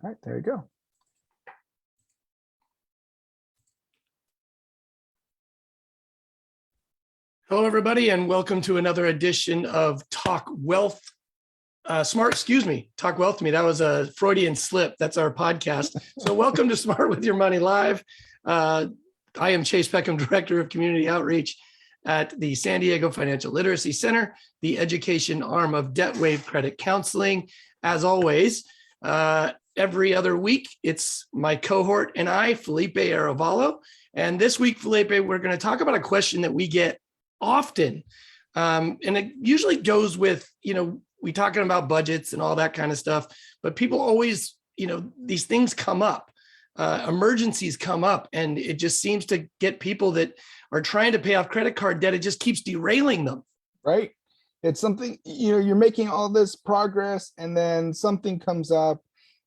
All right, there you go. Hello, everybody, and welcome to another edition of Talk Wealth. Talk Wealth to Me. That was a Freudian slip. That's our podcast. So welcome to Smart with Your Money Live. I am Chase Peckham, Director of Community Outreach at the San Diego Financial Literacy Center, the education arm of Debt Wave Credit Counseling. As always, every other week, it's my cohort and I, Felipe Arevalo. And this week, Felipe, we're going to talk about a question that we get often. And it usually goes with, we talking about budgets and all that kind of stuff, but people always, these things come up, emergencies come up, and it just seems to get people that are trying to pay off credit card debt. It just keeps derailing them. Right. It's something, you're making all this progress and then something comes up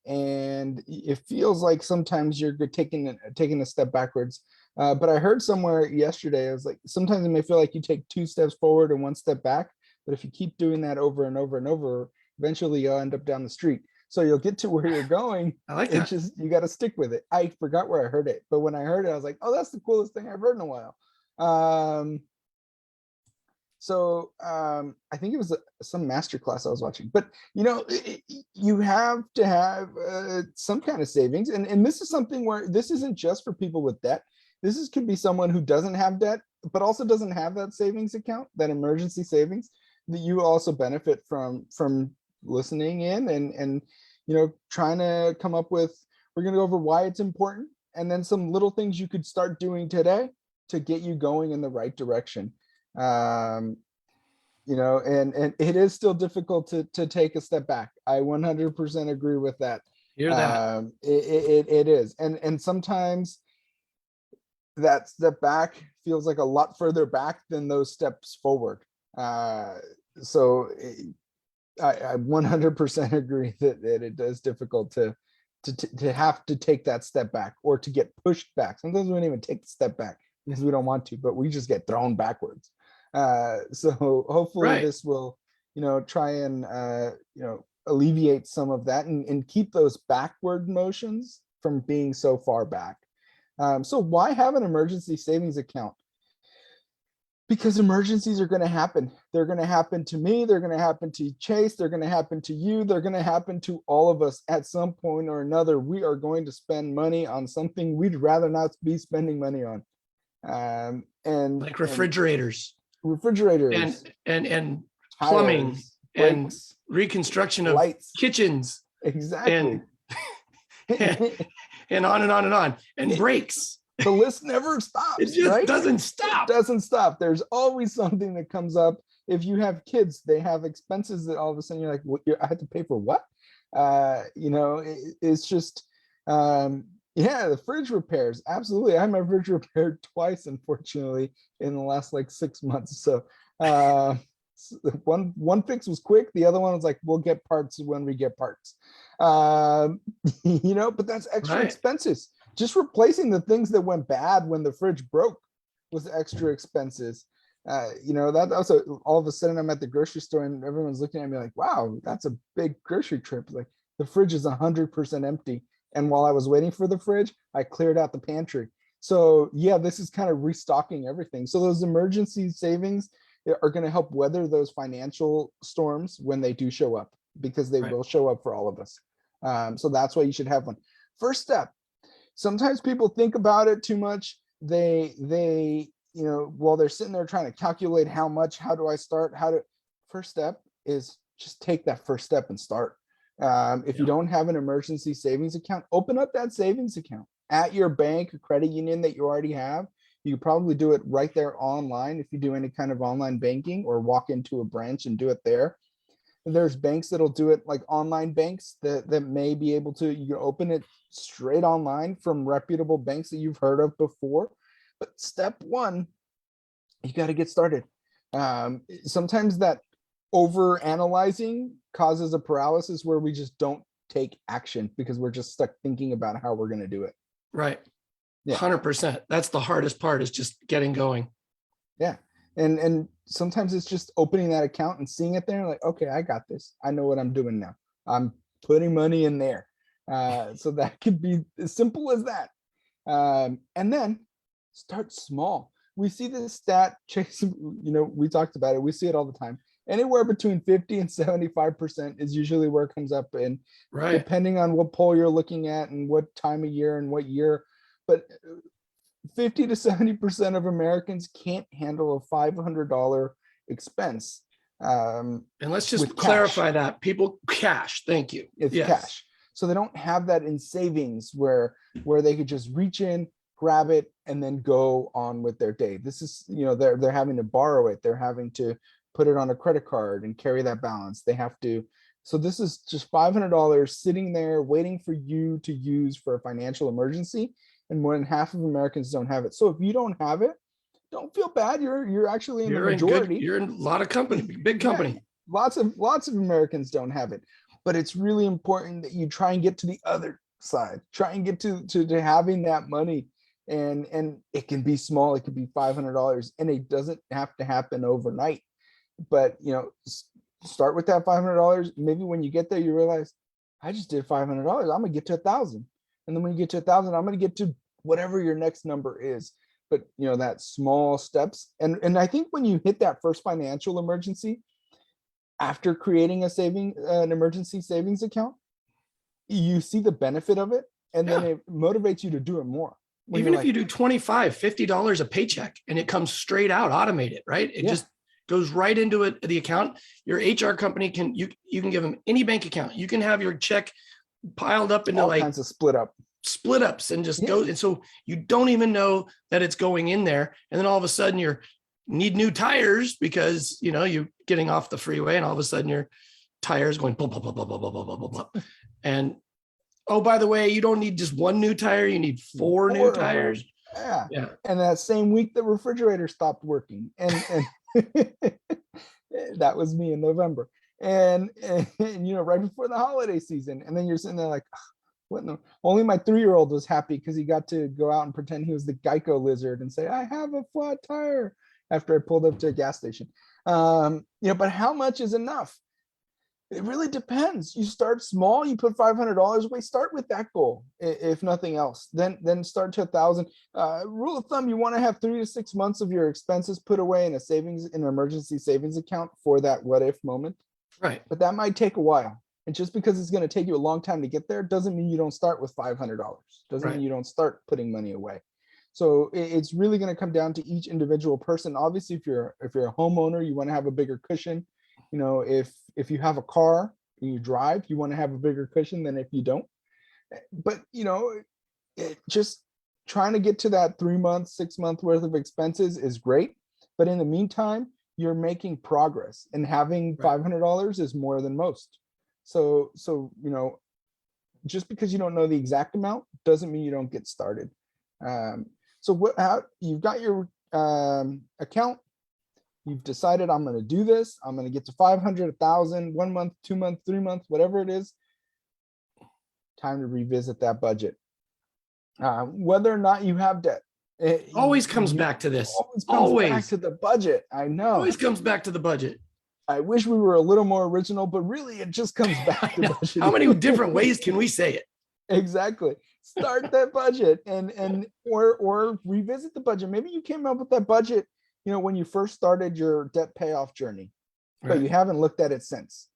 and it feels like sometimes you're taking a step backwards. But I heard somewhere yesterday, I was like, sometimes it may feel like you take 2 steps forward and 1 step back. But if you keep doing that over and over and over, eventually you'll end up down the street. So you'll get to where you're going. I like that. It's just, you got to stick with it. I forgot where I heard it, but when I heard it, I was like, oh, that's the coolest thing I've heard in a while. I think it was some masterclass I was watching, but you have to have some kind of savings. And this is something where this isn't just for people with debt. Could be someone who doesn't have debt, but also doesn't have that savings account, that emergency savings, that you also benefit from listening in and trying to come up with, we're going to go over why it's important, and then some little things you could start doing today to get you going in the right direction. And it is still difficult to take a step back. I 100% agree with that. Hear that. It is. And sometimes that step back feels like a lot further back than those steps forward. So I 100% agree that it is difficult to have to take that step back or to get pushed back. Sometimes we don't even take the step back because we don't want to, but we just get thrown backwards. So hopefully this will, try and, alleviate some of that and keep those backward motions from being so far back. So why have an emergency savings account? Because emergencies are going to happen. They're going to happen to me. They're going to happen to Chase. They're going to happen to you. They're going to happen to all of us at some point or another. We are going to spend money on something we'd rather not be spending money on. And like refrigerators, and plumbing, tires, and brakes, reconstruction of lights, kitchens. Exactly. And on and on and on, and brakes. The list never stops. It just doesn't stop. It doesn't stop. There's always something that comes up. If you have kids, they have expenses that all of a sudden you're like, I have to pay for what? It's just, the fridge repairs. Absolutely. I had my fridge repaired twice, unfortunately, in the last 6 months. So one fix was quick. The other one was like, we'll get parts when we get parts. But that's extra expenses. Just replacing the things that went bad when the fridge broke was extra expenses. That also, all of a sudden I'm at the grocery store and everyone's looking at me like, wow, that's a big grocery trip. Like, the fridge is 100% empty. And while I was waiting for the fridge, I cleared out the pantry. So yeah, this is kind of restocking everything. So those emergency savings are going to help weather those financial storms when they do show up, because they will show up for all of us. So that's why you should have one. First step. Sometimes people think about it too much. They while they're sitting there trying to calculate how do I start? First step is just take that first step and start. If you don't have an emergency savings account, open up that savings account at your bank or credit union that you already have. You can probably do it right there online if you do any kind of online banking, or walk into a branch and do it there. There's banks that'll do it, like online banks that may be able to, you can open it straight online from reputable banks that you've heard of before. But step one, you got to get started. Sometimes that over analyzing causes a paralysis where we just don't take action because we're just stuck thinking about how we're going to do it. Right. Yeah. 100%. That's the hardest part, is just getting going. Yeah. And sometimes it's just opening that account and seeing it there, like, okay, I got this. I know what I'm doing now. I'm putting money in there. So that could be as simple as that. And then start small. We see this stat, Chase, we talked about it. We see it all the time. Anywhere between 50 and 75% is usually where it comes up in, depending on what poll you're looking at and what time of year and what year. But 50 to 70% of Americans can't handle a $500 expense. And let's just clarify that. People, cash, thank you. It's cash. So they don't have that in savings where they could just reach in, grab it, and then go on with their day. This is, they're having to borrow it. They're having to put it on a credit card and carry that balance. They have to. So this is just $500 sitting there waiting for you to use for a financial emergency. And more than half of Americans don't have it. So if you don't have it, don't feel bad. You're actually in the majority. You're in a lot of company, big company. Yeah, lots of Americans don't have it. But it's really important that you try and get to the other side. Try and get to having that money. And it can be small. It could be $500, and it doesn't have to happen overnight. But start with that $500. Maybe when you get there, you realize, I just did $500. I'm gonna get to 1,000, and then when you get to 1,000, I'm gonna get to whatever your next number is. But that small steps, and I think when you hit that first financial emergency, after creating an emergency savings account, you see the benefit of it, and then it motivates you to do it more. Even if you do $25, $50 a paycheck and it comes straight out, automated, right? It just goes right into it, the account. Your HR company you can give them any bank account. You can have your check piled up into all kinds of split ups and just go. And so you don't even know that it's going in there. And then all of a sudden you need new tires because, you're getting off the freeway and all of a sudden your tires going blah, blah, blah, blah, blah, blah, blah, blah, blah. And oh, by the way, you don't need just one new tire. You need four new tires. Yeah. And that same week, the refrigerator stopped working. And that was me in November. And right before the holiday season. And then you're sitting there like, what? No, only my 3-year-old was happy because he got to go out and pretend he was the Geico lizard and say, I have a flat tire after I pulled up to a gas station. But how much is enough? It really depends. You start small, you put $500 away, start with that goal, if nothing else. Then start to 1,000. Rule of thumb, you want to have 3 to 6 months of your expenses put away in an emergency savings account for that what if moment. Right. But that might take a while. And just because it's going to take you a long time to get there doesn't mean you don't start with $500. Doesn't mean you don't start putting money away. So it's really going to come down to each individual person. Obviously, if you're a homeowner, you want to have a bigger cushion. If you have a car and you drive, you want to have a bigger cushion than if you don't. But just trying to get to that 3 months, 6 month worth of expenses is great. But in the meantime, you're making progress, and having $500 is more than most. So just because you don't know the exact amount doesn't mean you don't get started. So you've got your account. You've decided, I'm going to do this. I'm going to get to 500, 1,000, 1 month, 2 months, 3 months, whatever it is. Time to revisit that budget. Whether or not you have debt. It always comes back to this. Always back to the budget. I know. Always comes back to the budget. I wish we were a little more original, but really it just comes back to budget. How many different ways can we say it? Exactly. Start that budget or revisit the budget. Maybe you came up with that budget when you first started your debt payoff journey, but you haven't looked at it since.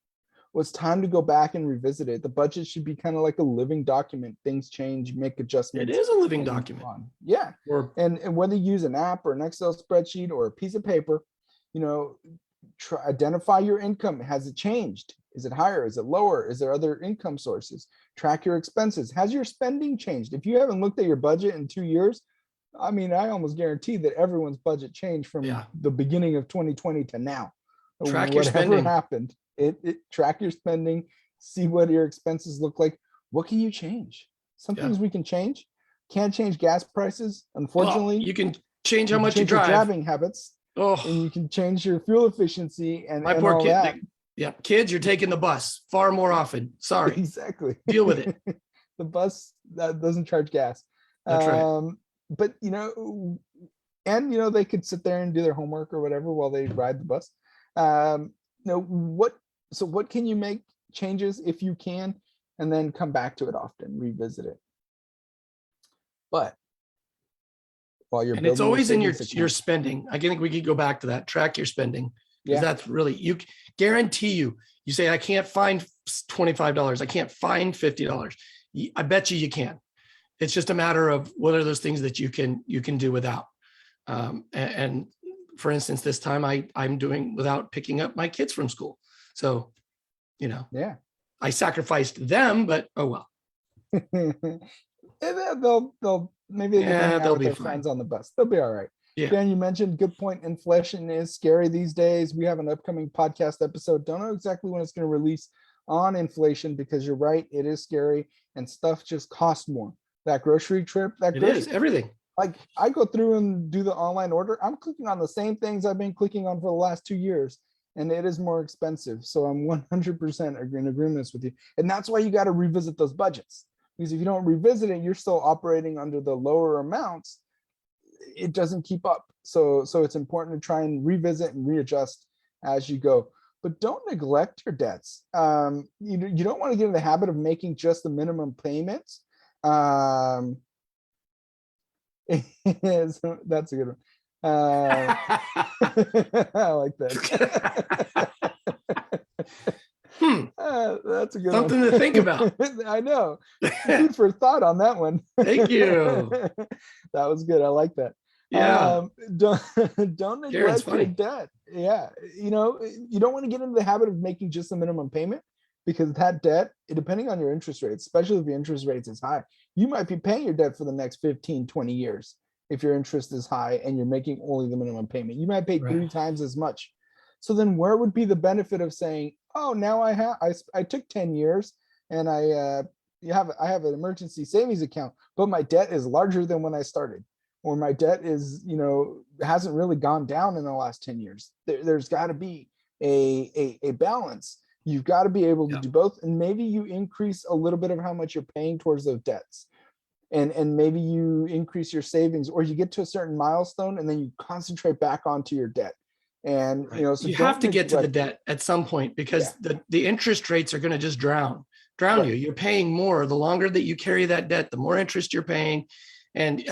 Well, it's time to go back and revisit it. The budget should be kind of like a living document. Things change, make adjustments. It is a living document. Yeah. And whether you use an app or an Excel spreadsheet or a piece of paper, identify your income. Has it changed? Is it higher? Is it lower? Is there other income sources? Track your expenses. Has your spending changed? If you haven't looked at your budget in 2 years, I almost guarantee that everyone's budget changed from the beginning of 2020 to now. Track your spending. Whatever happened, track your spending, see what your expenses look like. What can you change? Some things we can change. Can't change gas prices, unfortunately. You can change how much you drive. Your driving habits. And you can change your fuel efficiency and my poor all kid. that. Kids, you're taking the bus far more often. Sorry. Exactly. Deal with it. The bus that doesn't charge gas. That's right. But they could sit there and do their homework or whatever while they ride the bus. What can you make changes if you can? and then come back to it often, revisit it. But while you're And it's building always in your savings your account, spending. I think we could go back to that. Track your spending, because yeah, that's really, you guarantee you say, I can't find $25. I can't find $50. I bet you can. It's just a matter of what are those things that you can do without. And for instance, this time I'm doing without picking up my kids from school. So, yeah. I sacrificed them, but oh well. And then they'll maybe they can hang out They'll with be their fine. friends on the bus. They'll be all right. Yeah. Dan, you mentioned good point. Inflation is scary these days. We have an upcoming podcast episode. Don't know exactly when it's going to release on inflation, because you're right, it is scary and stuff just costs more. That grocery trip, It is everything. like I go through and do the online order. I'm clicking on the same things I've been clicking on for the last 2 years, and it is more expensive. So I'm 100% in agreement with you. And that's why you got to revisit those budgets, because if you don't revisit it, you're still operating under the lower amounts. It doesn't keep up. So it's important to try and revisit and readjust as you go. But don't neglect your debts. You don't want to get in the habit of making just the minimum payments. So that's a good one. I like that. That's a good Something one. to think about. I know. Food for thought on that one. Thank you. That was good. I like that. Yeah. Don't Karen's neglect your funny. debt. Yeah. You don't want to get into the habit of making just the minimum payment, because that debt, depending on your interest rates, especially if your interest rates is high, you might be paying your debt for the next 15, 20 years. If your interest is high and you're making only the minimum payment, you might pay 3 times as much. So then where would be the benefit of saying, oh, now I took 10 years and I have an emergency savings account, but my debt is larger than when I started, or my debt is, hasn't really gone down in the last 10 years. There's got to be a balance. You've got to be able to do both. And maybe you increase a little bit of how much you're paying towards those debts. And maybe you increase your savings, or you get to a certain milestone and then you concentrate back onto your debt. And so you have to get to the debt at some point, because the interest rates are going to just drown you. You're paying more the longer that you carry that debt, the more interest you're paying. And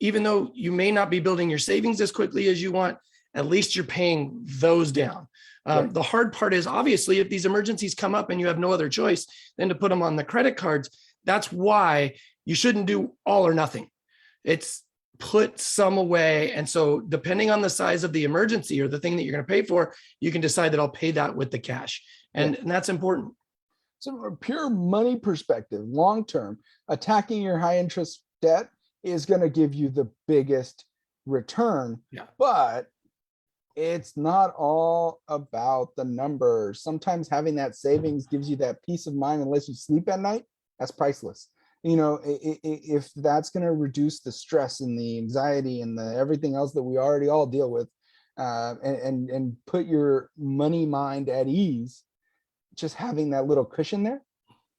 even though you may not be building your savings as quickly as you want, at least you're paying those down. The hard part is, obviously, if these emergencies come up and you have no other choice than to put them on the credit cards, that's why you shouldn't do all or nothing. It's put some away. And so depending on the size of the emergency or the thing that you're going to pay for, you can decide that I'll pay that with the cash. And that's important. So from a pure money perspective, long-term, attacking your high interest debt is going to give you the biggest return. But it's not all about the numbers. Sometimes having that savings gives you that peace of mind, unless you sleep at night. That's priceless. If that's going to reduce the stress and the anxiety and the everything else that we already all deal with, and put your money mind at ease, just having that little cushion there,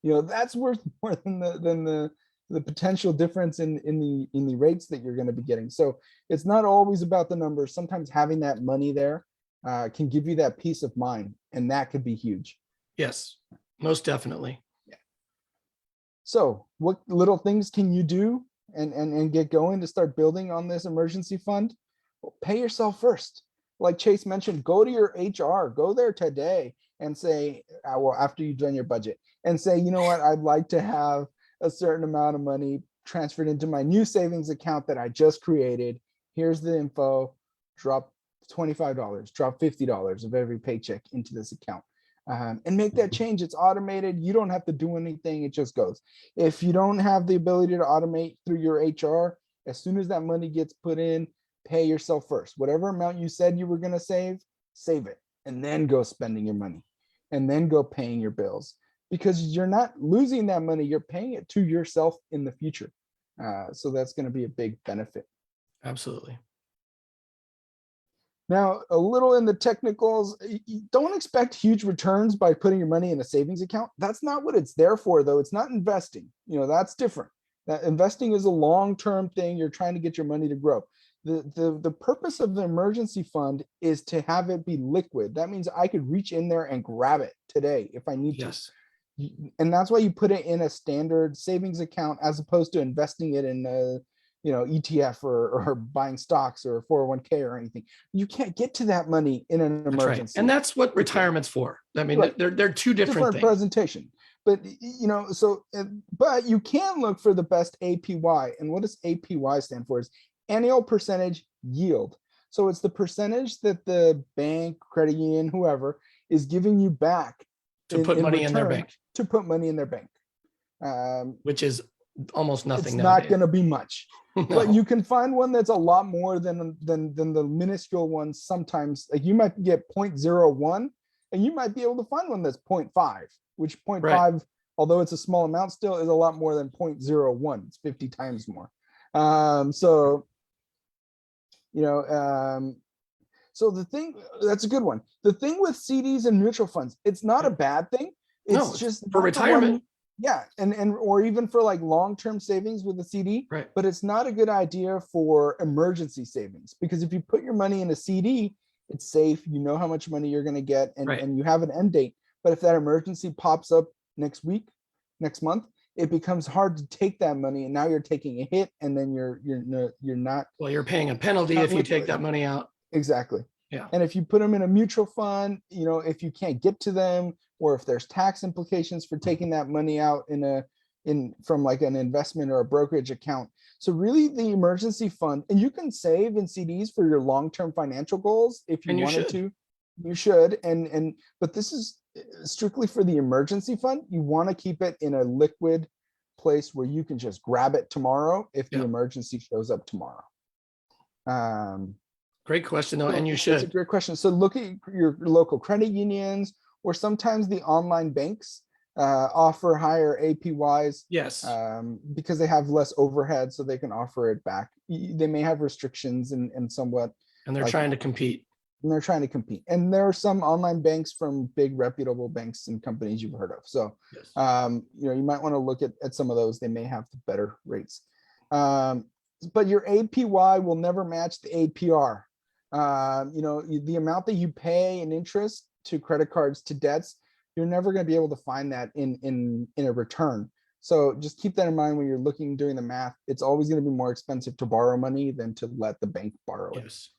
that's worth more than the potential difference in the rates that you're going to be getting. So it's not always about the numbers. Sometimes having that money there can give you that peace of mind, and that could be huge. Yes, most definitely. So what little things can you do and get going to start building on this emergency fund? Well, pay yourself first. Like Chase mentioned, go to your HR, go there today and say, well, after you've done your budget, and say, you know what, I'd like to have a certain amount of money transferred into my new savings account that I just created. Here's the info. Drop $25, drop $50 of every paycheck into this account. And make that change. It's automated. You don't have to do anything. It just goes. If you don't have the ability to automate through your HR, as soon as that money gets put in, pay yourself first. Whatever amount you said you were going to save it, and then go spending your money, and then go paying your bills, because you're not losing that money. You're paying it to yourself in the future. So that's going to be a big benefit. Absolutely. Now, a little in the technicals, you don't expect huge returns by putting your money in a savings account. That's not what it's there for, though. It's not investing. That's different. That investing is a long-term thing. You're trying to get your money to grow. The purpose of the emergency fund is to have it be liquid. That means I could reach in there and grab it today if I need to. And that's why you put it in a standard savings account as opposed to investing it in a, ETF or buying stocks or 401k or anything. You can't get to that money in an That's right. emergency. And that's what retirement's for. I mean, Right. they're two different things. Presentation. But but you can look for the best APY. And what does APY stand for? Is annual percentage yield. So it's the percentage that the bank, credit union, whoever is giving you back to put money in their bank. To put money in their bank. Which is almost nothing. It's not going to be much. No. But you can find one that's a lot more than the minuscule ones. Sometimes, like you might get 0.01, and you might be able to find one that's 0.5, which 0.5, right, although it's a small amount, still is a lot more than 0.01. It's 50 times more. So the thing, that's a good one. The thing with CDs and mutual funds, it's not a bad thing. It's just for retirement. Yeah, and or even for like long-term savings with a CD, right? But it's not a good idea for emergency savings, because if you put your money in a CD, it's safe. You know how much money you're going to get, and you have an end date. But if that emergency pops up next week, next month, it becomes hard to take that money, and now you're taking a hit, and then you're not. Well, you're paying a penalty if you take that money out. Exactly. Yeah. And if you put them in a mutual fund, if you can't get to them, or if there's tax implications for taking that money out from like an investment or a brokerage account. So really the emergency fund, and you can save in CDs for your long-term financial goals if you wanted to. You should. But this is strictly for the emergency fund. You want to keep it in a liquid place where you can just grab it tomorrow if the emergency shows up tomorrow. Great question, though, and you should. It's a great question. So look at your local credit unions, or sometimes the online banks offer higher APYs. Yes. Because they have less overhead, so they can offer it back. They may have restrictions and somewhat. And they're trying to compete. And they're trying to compete. And there are some online banks from big reputable banks and companies you've heard of. So, yes. You might want to look at some of those. They may have the better rates. But your APY will never match the APR. The amount that you pay in interest to credit cards, to debts, you're never going to be able to find that in a return. So just keep that in mind when you're doing the math. It's always going to be more expensive to borrow money than to let the bank borrow it. Yes.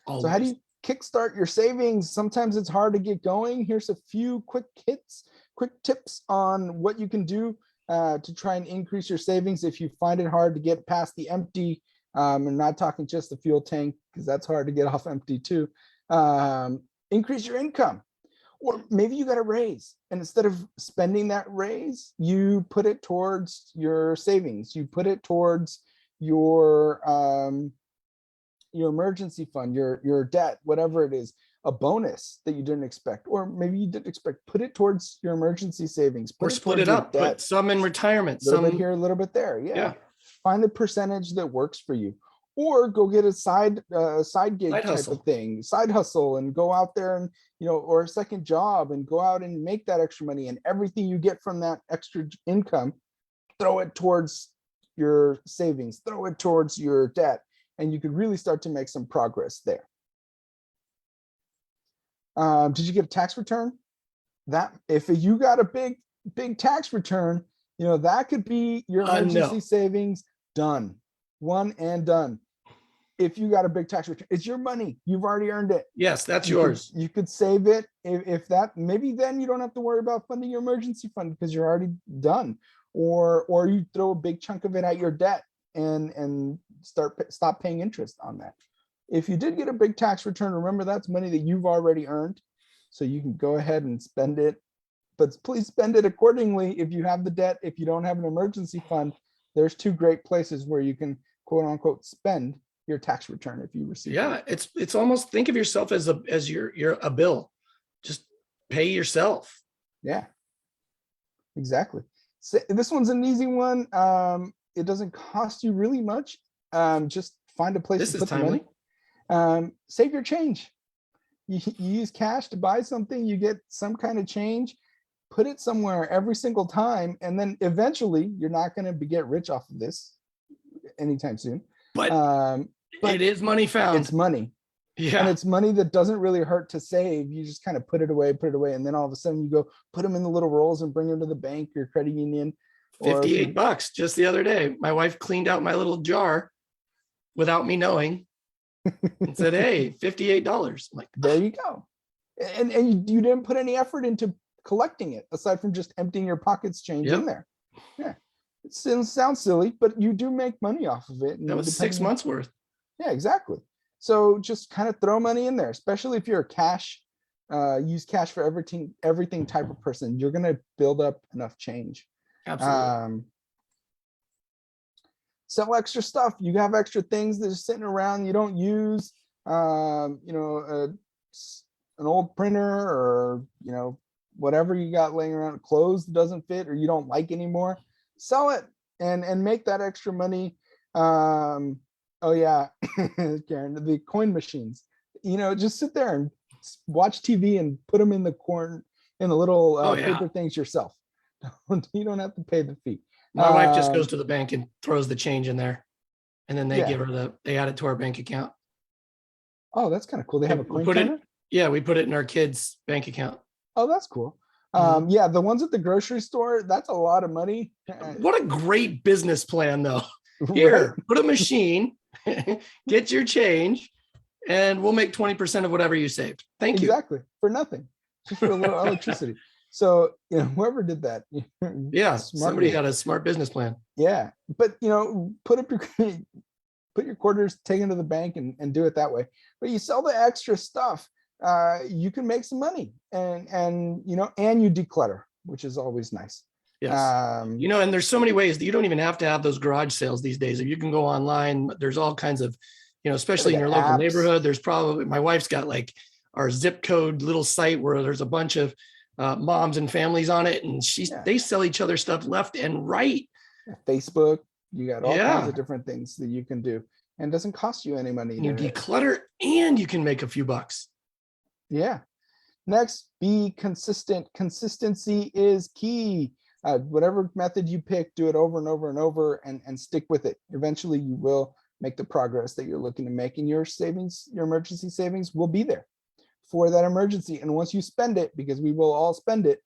Always. So how do you kickstart your savings? Sometimes it's hard to get going. Here's a few quick tips on what you can do to try and increase your savings if you find it hard to get past the empty. I'm not talking just the fuel tank, because that's hard to get off empty too. Increase your income. Or maybe you got a raise, and instead of spending that raise, you put it towards your savings. You put it towards your emergency fund, your debt, whatever it is, a bonus that you didn't expect, or maybe you didn't expect. Put it towards your emergency savings. Or split it up. Put some in retirement. A little bit here, a little bit there. Yeah. Find the percentage that works for you. Or go get a side gig type of thing, side hustle, and go out there and, or a second job, and go out and make that extra money, and everything you get from that extra income, throw it towards your savings, throw it towards your debt, and you could really start to make some progress there. Did you get a tax return? That if you got a big tax return, that could be your emergency savings done. One and done. If you got a big tax return, it's your money. You've already earned it. Yes, that's yours. You could save it. If that, maybe then you don't have to worry about funding your emergency fund because you're already done. Or you throw a big chunk of it at your debt and stop paying interest on that. If you did get a big tax return, remember that's money that you've already earned. So you can go ahead and spend it. But please spend it accordingly. If you have the debt, if you don't have an emergency fund, there's two great places where you can quote unquote spend your tax return if you receive it. It's almost, think of yourself as you're a bill. Just pay yourself. Yeah, exactly. So this one's an easy one. It doesn't cost you really much. Just find a place to put the money. Save your change. You use cash to buy something, you get some kind of change, put it somewhere every single time, and then eventually you're not going to get rich off of this anytime soon. But it is money found. It's money. And Yeah. it's money that doesn't really hurt to save. You just kind of put it away, and then all of a sudden you go put them in the little rolls and bring them to the bank or credit union. Or if you, $58 just the other day. My wife cleaned out my little jar without me knowing and said, "Hey, $58." I'm like, there you go. And you didn't put any effort into collecting it aside from just emptying your pockets change in yep, there. Yeah. It sounds silly, but you do make money off of it. that And was 6 months worth. yeah, exactly. So just kind of throw money in there, especially if you're a use cash for everything type of person. You're gonna build up enough change. Absolutely. Sell extra stuff. You have extra things that are sitting around you don't use. An old printer, or whatever you got laying around, clothes that doesn't fit or you don't like anymore. Sell it and make that extra money. Oh yeah, Karen, the coin machines. Just sit there and watch TV and put them in the little Oh yeah. paper things yourself. You don't have to pay the fee. My wife just goes to the bank and throws the change in there, and then they Yeah. give her they add it to our bank account. Oh, that's kind of cool. They have a We coin put counter? it, yeah, we put it in our kids' bank account. Oh, that's cool. Mhm. Yeah, the ones at the grocery store, that's a lot of money. What a great business plan, though. Right. Here, put a machine, get your change, and we'll make 20% of whatever you saved. Thank you. Exactly. For nothing. Just for a little electricity. So, whoever did that. Yeah, smart somebody move. had a smart business plan. Yeah. But, put your quarters, take them to the bank and do it that way. But you sell the extra stuff, you can make some money and you declutter, which is always nice. Yes. And there's so many ways that you don't even have to have those garage sales these days. If you can go online, there's all kinds of, especially in your local neighborhood, there's probably, my wife's got like our zip code little site where there's a bunch of moms and families on it, and they sell each other stuff left and right. Facebook, you got all kinds of different things that you can do, and it doesn't cost you any money. You declutter and you can make a few bucks. Yeah. Next, be consistent. Consistency is key. Whatever method you pick, do it over and over and over and stick with it. Eventually you will make the progress that you're looking to make, and your emergency savings will be there for that emergency. And once you spend it, because we will all spend it,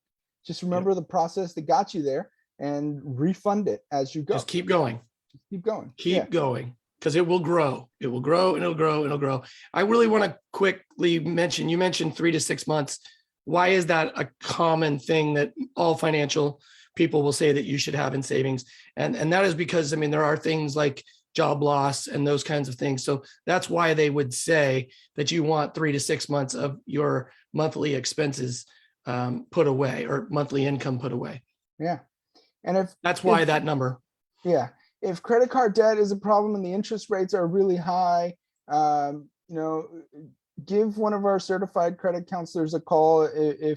just remember the process that got you there and refund it as you go. Just keep going. Keep going. Keep going, because it will grow. It will grow and it'll grow and it'll grow. I really want to quickly mention, you mentioned 3 to 6 months. Why is that a common thing that all financial people will say that you should have in savings? And that is because, there are things like job loss and those kinds of things. So that's why they would say that you want 3 to 6 months of your monthly expenses put away, or monthly income put away. Yeah. And that's why that number. Yeah. If credit card debt is a problem and the interest rates are really high, give one of our certified credit counselors a call to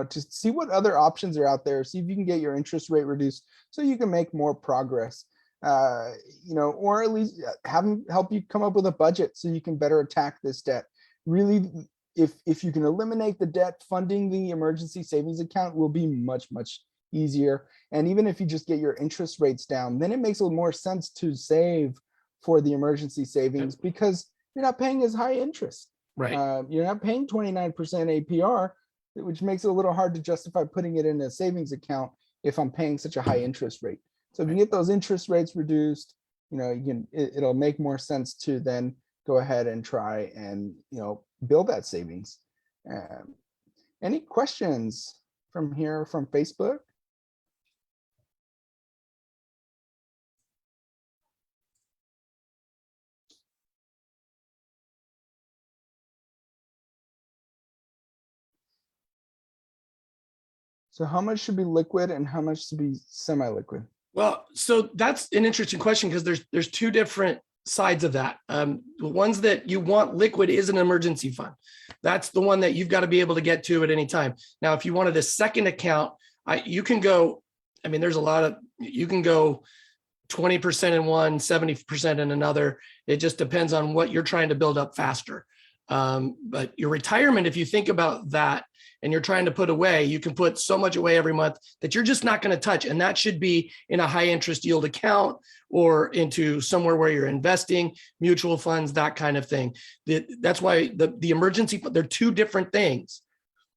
see what other options are out there. See if you can get your interest rate reduced so you can make more progress. Or at least have them help you come up with a budget so you can better attack this debt. Really, if you can eliminate the debt, funding the emergency savings account will be much, much easier. And even if you just get your interest rates down, then it makes a little more sense to save for the emergency savings, because you're not paying as high interest. Right. You're not paying 29% APR, which makes it a little hard to justify putting it in a savings account if I'm paying such a high interest rate. So if you get those interest rates reduced, it'll make more sense to then go ahead and try and, build that savings. Any questions from Facebook? So how much should be liquid and how much should be semi-liquid? Well, so that's an interesting question, because there's two different sides of that. The ones that you want liquid is an emergency fund. That's the one that you've got to be able to get to at any time. Now, if you wanted a second account, you can go, there's a lot of, you can go 20% in one, 70% in another. It just depends on what you're trying to build up faster. But your retirement, if you think about that, and you're trying to put away, you can put so much away every month that you're just not going to touch. And that should be in a high interest yield account or into somewhere where you're investing, mutual funds, that kind of thing. That's why the emergency, they're two different things.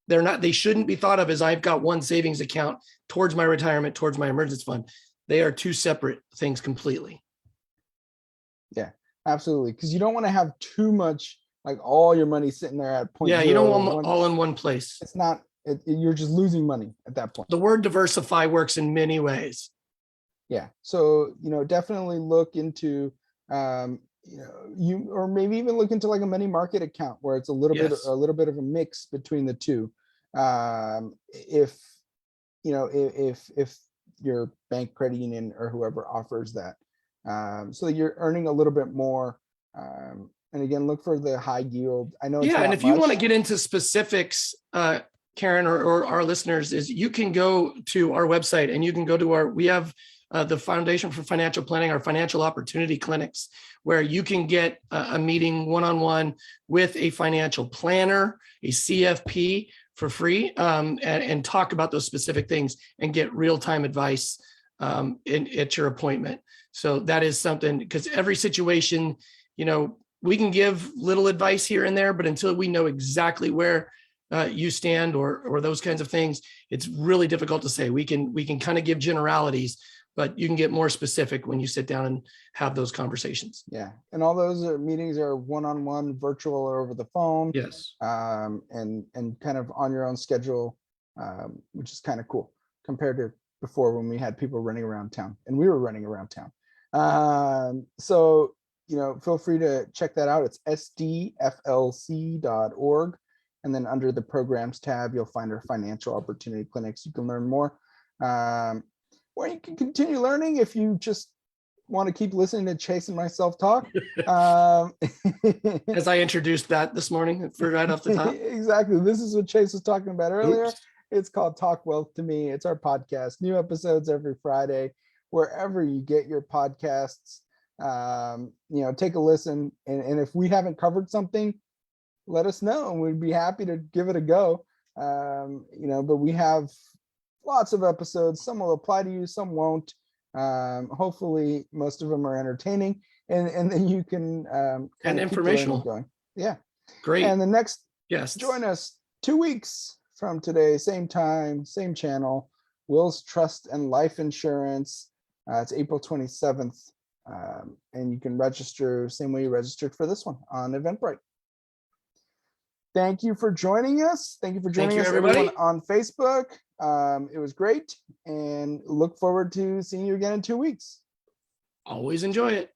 They shouldn't be thought of as I've got one savings account towards my retirement, towards my emergency fund. They are two separate things completely. Yeah, absolutely. Because you don't want to have too much, like all your money sitting there at point. Yeah, you don't want all in one place. It's not, you're just losing money at that point. The word diversify works in many ways. Yeah. So, definitely look into, or maybe even look into like a money market account where it's a little bit of a mix between the two. If your bank, credit union, or whoever offers that, so that you're earning a little bit more. And again, look for the high yield. I know. Yeah, and if you want to get into specifics, Karen or our listeners, is you can go to our website and you can go to we have the Foundation for Financial Planning, our financial opportunity clinics, where you can get a meeting one-on-one with a financial planner, a CFP for free, and talk about those specific things and get real-time advice at your appointment. So that is something, because every situation, we can give little advice here and there, but until we know exactly where you stand or those kinds of things, it's really difficult to say. We can kind of give generalities, but you can get more specific when you sit down and have those conversations. Yeah. And all those meetings are one-on-one, virtual, or over the phone. Yes. And kind of on your own schedule, which is kind of cool compared to before when we had people running around town and we were running around town. So, feel free to check that out. It's sdflc.org. And then under the programs tab, you'll find our financial opportunity clinics. You can learn more. Or you can continue learning if you just want to keep listening to Chase and myself talk. As I introduced that this morning, right off the top. Exactly. This is what Chase was talking about earlier. Oops. It's called Talk Wealth to Me. It's our podcast. New episodes every Friday, wherever you get your podcasts. Take a listen. And if we haven't covered something, let us know and we'd be happy to give it a go. But we have lots of episodes. Some will apply to you, some won't. Hopefully most of them are entertaining and then you can and informational going. Yeah. Great. And the next, yes, join us 2 weeks from today, same time, same channel, Will's Trust and Life Insurance. It's April 27th. And you can register same way you registered for this one on Eventbrite. Thank you for joining us. Thank you for joining us, everyone on Facebook. It was great and look forward to seeing you again in 2 weeks. Always enjoy it.